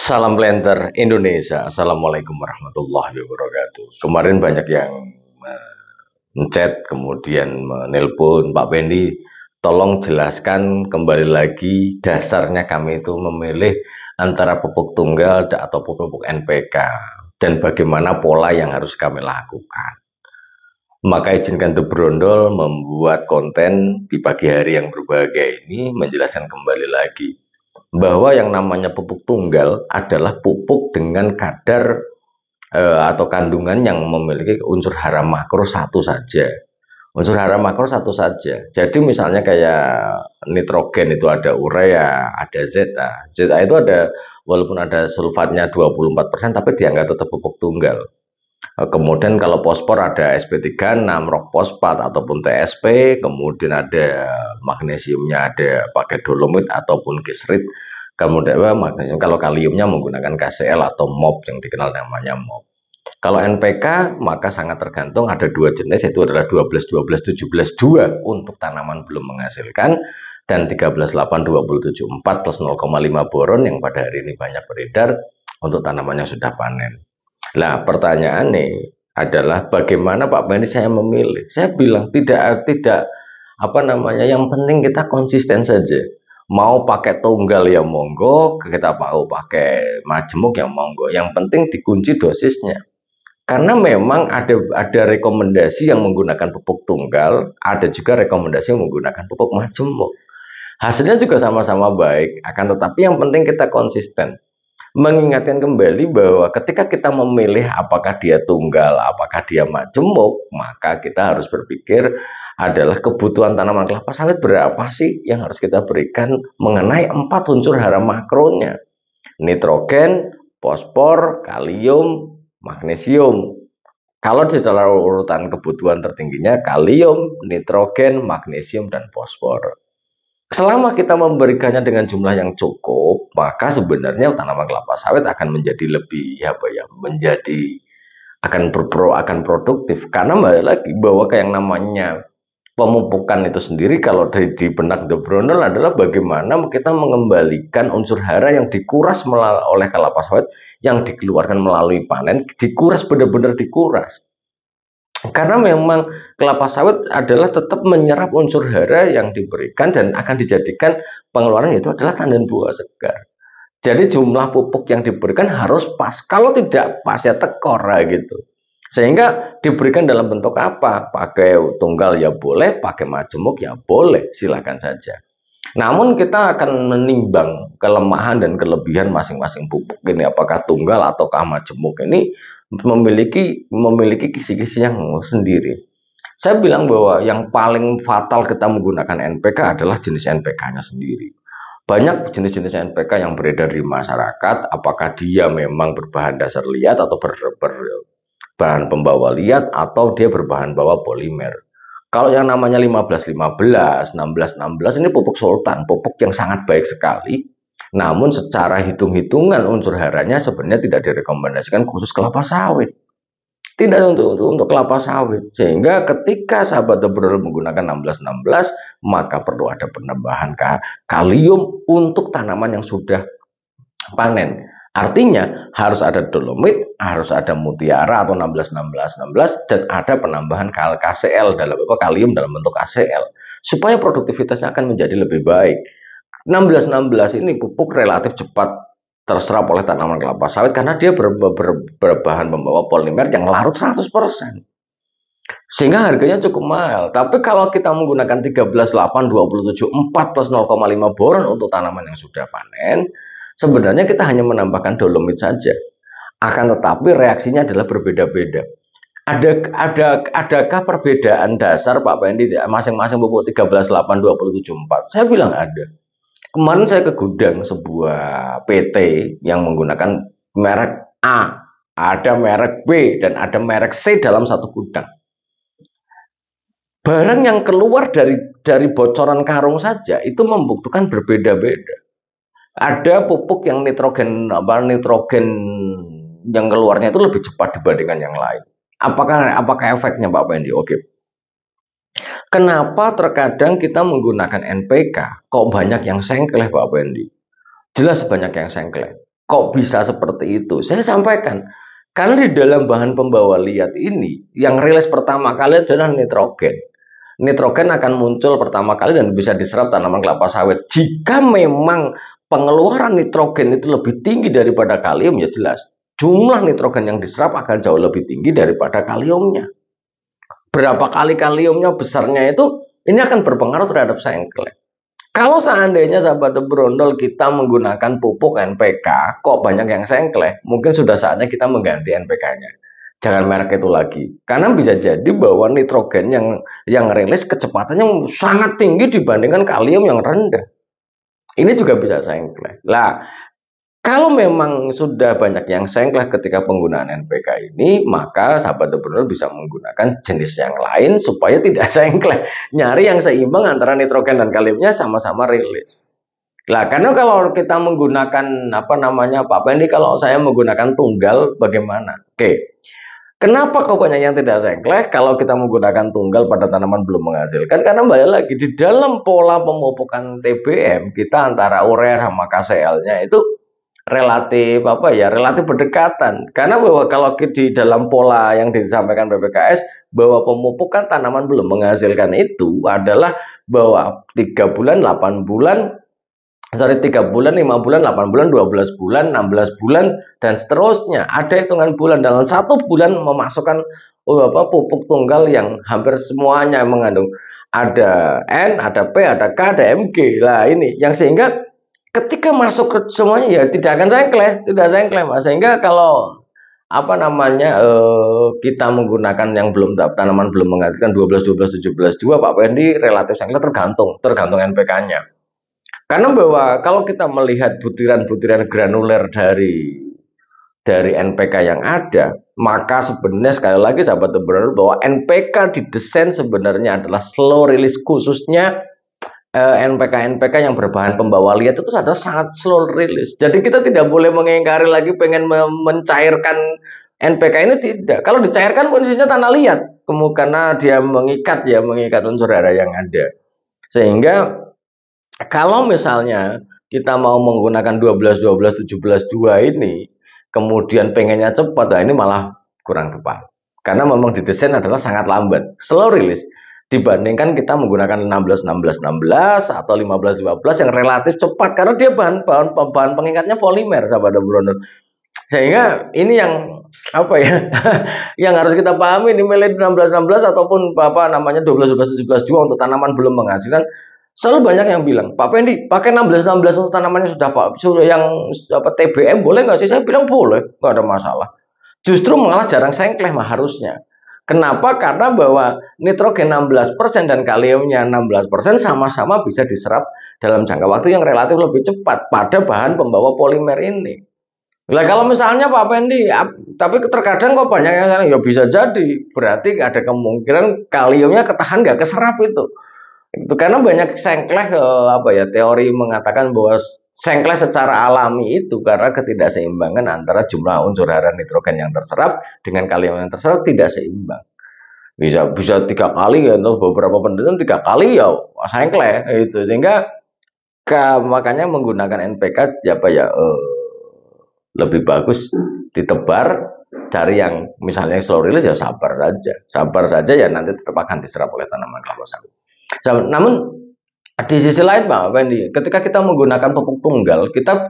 Salam Blender Indonesia. Assalamualaikum warahmatullahi wabarakatuh. Kemarin banyak yang ngechat, kemudian menelpon Pak Pendi, tolong jelaskan kembali lagi dasarnya kami itu memilih antara pupuk tunggal atau pupuk NPK dan bagaimana pola yang harus kami lakukan. Maka izinkan The Brondol membuat konten di pagi hari yang berbahagia ini menjelaskan kembali lagi bahwa yang namanya pupuk tunggal adalah pupuk dengan kadar atau kandungan yang memiliki unsur hara makro satu saja. Unsur hara makro satu saja. Jadi misalnya kayak nitrogen itu ada urea, ada Za. Za itu ada walaupun ada sulfatnya 24% tapi dianggap tetap pupuk tunggal. Kemudian kalau fosfor ada sp36, rock fosfat ataupun TSP, kemudian ada magnesiumnya ada pakai dolomit ataupun kisrit. Kemudian magnesium, kalau kaliumnya menggunakan KCl atau MOP yang dikenal namanya MOP. Kalau NPK maka sangat tergantung, ada dua jenis, yaitu adalah 12-12-17-2 untuk tanaman belum menghasilkan dan 13-8-27-4 plus 0,5 boron yang pada hari ini banyak beredar untuk tanaman yang sudah panen. Nah, pertanyaannya adalah bagaimana Pak Pendi saya memilih? Saya bilang tidak apa namanya, yang penting kita konsisten saja. Mau pakai tunggal ya monggo, kita mau pakai majemuk ya monggo. Yang penting dikunci dosisnya. Karena memang ada rekomendasi yang menggunakan pupuk tunggal, ada juga rekomendasi yang menggunakan pupuk majemuk. Hasilnya juga sama-sama baik, akan tetapi yang penting kita konsisten. Mengingatkan kembali bahwa ketika kita memilih apakah dia tunggal, apakah dia majemuk, maka kita harus berpikir adalah kebutuhan tanaman kelapa sawit berapa sih yang harus kita berikan mengenai 4 unsur hara makronya. Nitrogen, fosfor, kalium, magnesium. Kalau di dalam urutan kebutuhan tertingginya kalium, nitrogen, magnesium, dan fosfor. Selama kita memberikannya dengan jumlah yang cukup, maka sebenarnya tanaman kelapa sawit akan menjadi lebih menjadi akan produktif. Karena balik lagi bahwa kayak yang namanya pemupukan itu sendiri kalau di benak The Brondol adalah bagaimana kita mengembalikan unsur hara yang dikuras oleh kelapa sawit yang dikeluarkan melalui panen, dikuras benar-benar dikuras. Karena memang kelapa sawit adalah tetap menyerap unsur hara yang diberikan dan akan dijadikan pengeluaran itu adalah tandan buah segar. Jadi jumlah pupuk yang diberikan harus pas. Kalau tidak pas ya tekor gitu. Sehingga diberikan dalam bentuk apa? Pakai tunggal ya boleh, pakai majemuk ya boleh, silakan saja. Namun kita akan menimbang kelemahan dan kelebihan masing-masing pupuk ini, apakah tunggal ataukah majemuk ini memiliki kisi-kisi yang sendiri. Saya bilang bahwa yang paling fatal kita menggunakan NPK adalah jenis NPK-nya sendiri. Banyak jenis-jenis NPK yang beredar di masyarakat, apakah dia memang berbahan dasar liat atau berbahan pembawa liat atau dia berbahan bawa polimer. Kalau yang namanya 15-15, 16-16 ini pupuk sultan, pupuk yang sangat baik sekali. Namun secara hitung-hitungan unsur haranya sebenarnya tidak direkomendasikan khusus kelapa sawit. Tidak untuk kelapa sawit. Sehingga ketika sahabat The Brondol menggunakan 16-16, maka perlu ada penambahan kalium untuk tanaman yang sudah panen. Artinya harus ada dolomit, harus ada mutiara atau 16-16-16 dan ada penambahan KCl dalam kalium dalam bentuk KCl supaya produktivitasnya akan menjadi lebih baik. 16-16 ini pupuk relatif cepat terserap oleh tanaman kelapa sawit karena dia berbahan membawa polimer yang larut 100%. Sehingga harganya cukup mahal. Tapi kalau kita menggunakan 13-8-27-4 plus 0,5 boron untuk tanaman yang sudah panen, sebenarnya kita hanya menambahkan dolomit saja. Akan tetapi reaksinya adalah berbeda-beda. Adakah perbedaan dasar Pak Pendi masing-masing pupuk 13-8-27-4? Saya bilang ada. Kemarin saya ke gudang sebuah PT yang menggunakan merek A, ada merek B, dan ada merek C dalam satu gudang. Barang yang keluar dari bocoran karung saja itu membuktikan berbeda-beda. Ada pupuk yang nitrogen yang keluarnya itu lebih cepat dibandingkan yang lain. Apakah efeknya Pak Pendi? Oke. Kenapa terkadang kita menggunakan NPK kok banyak yang sengkleh Pak Pendi? Jelas banyak yang sengkleh. Kok bisa seperti itu? Saya sampaikan, karena di dalam bahan pembawa liat ini, yang rilis pertama kali adalah nitrogen. Nitrogen akan muncul pertama kali dan bisa diserap tanaman kelapa sawit. Jika memang pengeluaran nitrogen itu lebih tinggi daripada kalium, ya jelas jumlah nitrogen yang diserap akan jauh lebih tinggi daripada kaliumnya. Berapa kali kaliumnya besarnya itu, ini akan berpengaruh terhadap sengklek. Kalau seandainya sahabat berondol kita menggunakan pupuk NPK, kok banyak yang sengklek, mungkin sudah saatnya kita mengganti NPK-nya. Jangan merek itu lagi. Karena bisa jadi bahwa nitrogen yang rilis kecepatannya sangat tinggi dibandingkan kalium yang rendah. Ini juga bisa sengklek. Lah, kalau memang sudah banyak yang sengklek ketika penggunaan NPK ini, maka sahabat entrepreneur bisa menggunakan jenis yang lain supaya tidak sengklek. Nyari yang seimbang antara nitrogen dan kaliumnya sama-sama rilis. Lah, karena kalau kita menggunakan Pak Pendi, kalau saya menggunakan tunggal bagaimana? Oke. Kenapa kok banyak yang tidak sengklek kalau kita menggunakan tunggal pada tanaman belum menghasilkan? Karena balik lagi di dalam pola pemupukan TBM kita antara urea sama KCL-nya itu relatif berdekatan, karena bahwa kalau di dalam pola yang disampaikan BPKS bahwa pemupukan tanaman belum menghasilkan itu adalah bahwa 3 bulan 8 bulan 3 bulan 5 bulan 8 bulan 12 bulan 16 bulan dan seterusnya, ada hitungan bulan. Dalam 1 bulan memasukkan pupuk tunggal yang hampir semuanya mengandung ada N, ada P, ada K, ada Mg. Lah ini yang sehingga ketika masuk ke semuanya ya tidak akan tidak sengklek, Mas. Sehingga kalau kita menggunakan yang tanaman belum menghasilkan 12 12 17 2, Pak Pendi relatif sengklek tergantung NPK-nya. Karena bahwa kalau kita melihat butiran-butiran granuler dari NPK yang ada, maka sebenarnya sekali lagi sahabat entrepreneur bahwa NPK didesain sebenarnya adalah slow release, khususnya NPK yang berbahan pembawa liat itu adalah sangat slow release. Jadi kita tidak boleh mengingkari lagi pengen mencairkan NPK ini, tidak. Kalau dicairkan kondisinya tanah liat, karena dia mengikat unsur hara yang ada. Sehingga kalau misalnya kita mau menggunakan 12 12 17 2 ini, kemudian pengennya cepat, nah ini malah kurang tepat. Karena memang didesain adalah sangat lambat, slow release, dibandingkan kita menggunakan 16 16 16 atau 15 15 yang relatif cepat karena dia bahan pengikatnya polimer, sahabat entrepreneur. Sehingga ini yang yang harus kita pahami, ini milih 16 16 ataupun 12 12 17 2 untuk tanaman belum menghasilkan. Selalu banyak yang bilang, Pak Pendi pakai 16 16 untuk tanamannya sudah yang TBM boleh nggak sih? Saya bilang boleh, nggak ada masalah. Justru malah jarang sengklek harusnya. Kenapa? Karena bahwa nitrogen 16% dan kaliumnya 16% sama-sama bisa diserap dalam jangka waktu yang relatif lebih cepat pada bahan pembawa polimer ini. Nah, kalau misalnya Pak Pendi, tapi terkadang kok banyak yang ya bisa jadi, berarti ada kemungkinan kaliumnya ketahan nggak keserap itu. Karena banyak sengklek teori mengatakan bahwa sengklek secara alami itu karena ketidakseimbangan antara jumlah unsur hara nitrogen yang terserap dengan kalium yang terserap tidak seimbang. Bisa 3 kali ya, atau beberapa penelitian 3 kali ya sengklek itu. Sehingga makanya menggunakan NPK lebih bagus ditebar, cari yang misalnya slow release, ya sabar saja ya, nanti tetap akan diserap oleh tanaman kelapa sawit. Namun di sisi lain Pak Pendi, ketika kita menggunakan pupuk tunggal, kita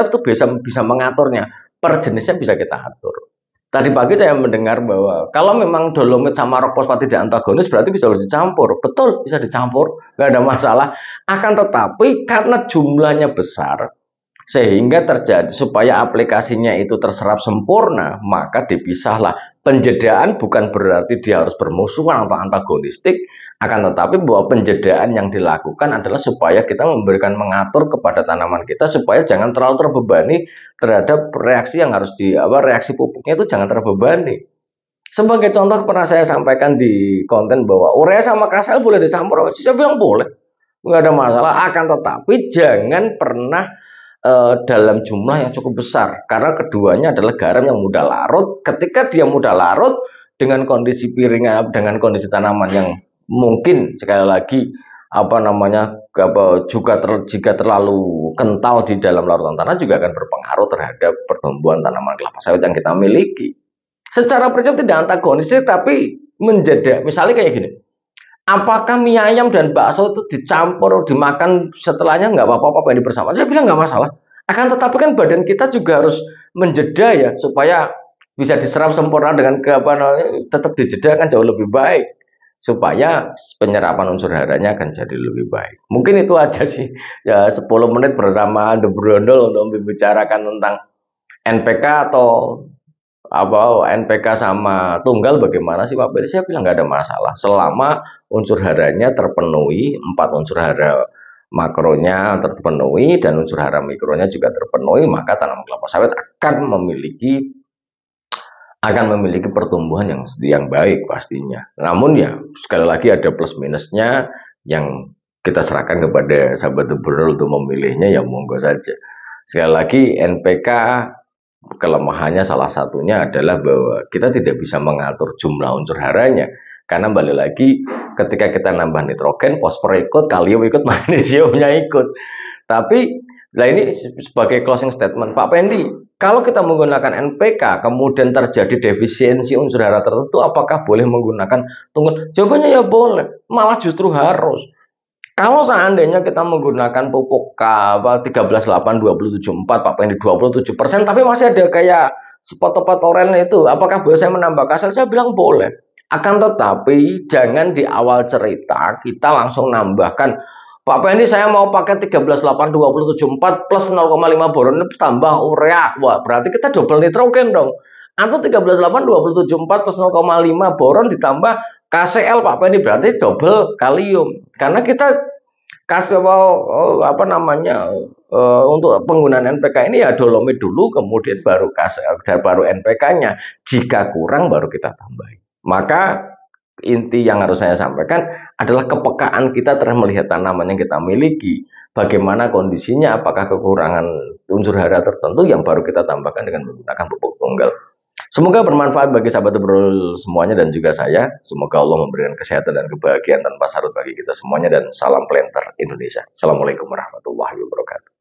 tuh bisa mengaturnya, per jenisnya bisa kita atur. Tadi pagi saya mendengar bahwa kalau memang dolomit sama rock fosfat tidak antagonis, berarti bisa dicampur. Betul, bisa dicampur, nggak ada masalah. Akan tetapi karena jumlahnya besar, sehingga terjadi supaya aplikasinya itu terserap sempurna, maka dipisahlah. Penjedaan bukan berarti dia harus bermusuhan atau antagonistik, akan tetapi bahwa penjedaan yang dilakukan adalah supaya kita mengatur kepada tanaman kita supaya jangan terlalu terbebani terhadap reaksi yang harus reaksi pupuknya itu jangan terbebani. Sebagai contoh pernah saya sampaikan di konten bahwa urea sama KCL boleh dicampur, saya bilang boleh, nggak ada masalah. Akan tetapi jangan pernah dalam jumlah yang cukup besar, karena keduanya adalah garam yang mudah larut. Ketika dia mudah larut dengan kondisi piringan, dengan kondisi tanaman yang mungkin sekali lagi jika terlalu kental di dalam larutan tanah juga akan berpengaruh terhadap pertumbuhan tanaman kelapa sawit yang kita miliki. Secara prinsip tidak antagonis, tapi menjadi misalnya kayak gini. Apakah mie ayam dan bakso itu dicampur, dimakan setelahnya nggak apa-apa yang bersama? Saya bilang nggak masalah. Akan tetapi kan badan kita juga harus menjeda ya supaya bisa diserap sempurna dengan tetap dijeda kan jauh lebih baik supaya penyerapan unsur haranya akan jadi lebih baik. Mungkin itu aja sih ya 10 menit bersama The Brondol untuk membicarakan tentang NPK atau NPK sama tunggal bagaimana sih Pak Beri? Saya bilang nggak ada masalah selama unsur haranya terpenuhi, 4 unsur hara makronya terpenuhi dan unsur hara mikronya juga terpenuhi, maka tanaman kelapa sawit akan memiliki pertumbuhan yang baik pastinya. Namun ya sekali lagi ada plus minusnya yang kita serahkan kepada sahabat The Brondol untuk memilihnya, ya monggo saja. Sekali lagi NPK kelemahannya salah satunya adalah bahwa kita tidak bisa mengatur jumlah unsur haranya karena balik lagi ketika kita nambah nitrogen, fosfor ikut, kalium ikut, magnesiumnya ikut. Tapi nah ini sebagai closing statement Pak Pendi, kalau kita menggunakan NPK kemudian terjadi defisiensi unsur hara tertentu, apakah boleh menggunakan tunggal? Jawabannya ya boleh, malah justru harus. Kalau seandainya kita menggunakan pupuk K 13,8,27,4 Pak Pendi 27%, tapi masih ada kayak spot-spot oranye itu, apakah boleh saya menambah kasar? Saya bilang boleh. Akan tetapi jangan di awal cerita kita langsung nambahkan, Pak Pendi saya mau pakai 13,8,27,4 plus 0,5 boron tambah urea. Wah, berarti kita double nitrogen dong. Atau 13,8,27,4 plus 0,5 boron ditambah KCl Pak Pendi berarti double kalium. Karena kita kasih untuk penggunaan NPK ini ya dolomit dulu, kemudian baru KCl, baru NPK-nya. Jika kurang baru kita tambahin. Maka inti yang harus saya sampaikan adalah kepekaan kita terhadap melihat tanaman yang kita miliki. Bagaimana kondisinya, apakah kekurangan unsur hara tertentu yang baru kita tambahkan dengan menggunakan pupuk tunggal. Semoga bermanfaat bagi sahabat Brondol semuanya dan juga saya. Semoga Allah memberikan kesehatan dan kebahagiaan tanpa syarat bagi kita semuanya, dan salam planter Indonesia. Assalamualaikum warahmatullahi wabarakatuh.